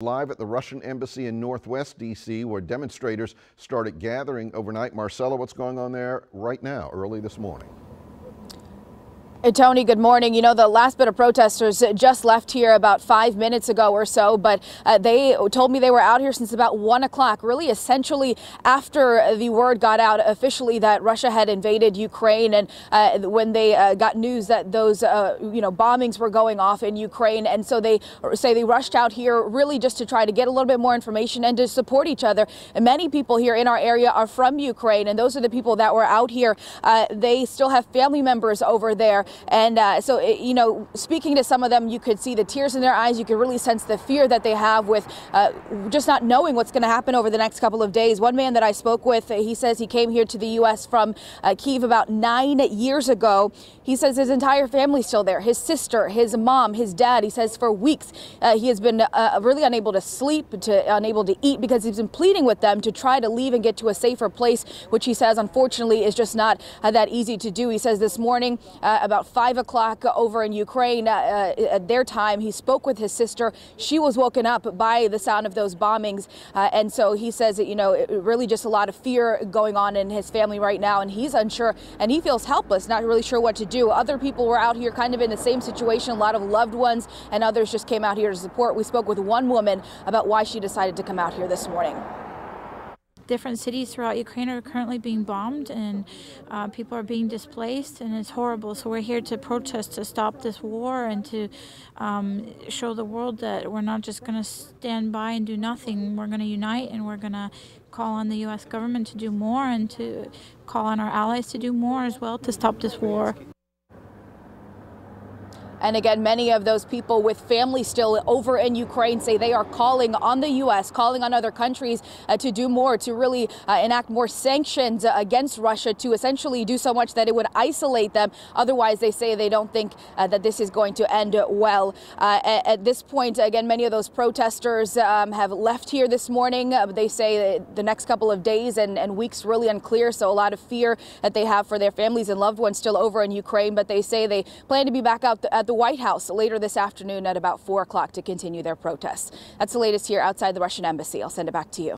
Live at the Russian embassy in Northwest D.C., where demonstrators started gathering overnight. Marcella, what's going on there right now, early this morning? Hey, Tony, good morning. You know, the last bit of protesters just left here about 5 minutes ago or so, but they told me they were out here since about 1 o'clock, really essentially after the word got out officially that Russia had invaded Ukraine, and when they got news that those, bombings were going off in Ukraine. And so they say they rushed out here really just to try to get a little bit more information and to support each other. And many people here in our area are from Ukraine, and those are the people that were out here. They still have family members over there. And speaking to some of them, you could see the tears in their eyes. You could really sense the fear that they have with just not knowing what's going to happen over the next couple of days. One man that I spoke with, he says he came here to the U.S. from Kyiv about 9 years ago. He says his entire family's still there. His sister, his mom, his dad. He says for weeks he has been really unable to sleep, unable to eat, because he's been pleading with them to try to leave and get to a safer place, which he says unfortunately is just not that easy to do. He says this morning about 5 o'clock over in Ukraine at their time, he spoke with his sister. She was woken up by the sound of those bombings. And so he says that, really just a lot of fear going on in his family right now. And he's unsure and he feels helpless, not really sure what to do. Other people were out here kind of in the same situation. A lot of loved ones and others just came out here to support. We spoke with one woman about why she decided to come out here this morning. Different cities throughout Ukraine are currently being bombed, and people are being displaced, and it's horrible. So we're here to protest to stop this war and to show the world that we're not just going to stand by and do nothing. We're going to unite, and we're going to call on the U.S. government to do more, and to call on our allies to do more as well to stop this war. And again, many of those people with family still over in Ukraine say they are calling on the U.S., calling on other countries to do more, to really enact more sanctions against Russia, to essentially do so much that it would isolate them. Otherwise, they say they don't think that this is going to end well. At this point, again, many of those protesters have left here this morning. They say the next couple of days and weeks really unclear, so a lot of fear that they have for their families and loved ones still over in Ukraine. But they say they plan to be back out at the White House later this afternoon at about 4 o'clock to continue their protests. That's the latest here outside the Russian embassy. I'll send it back to you.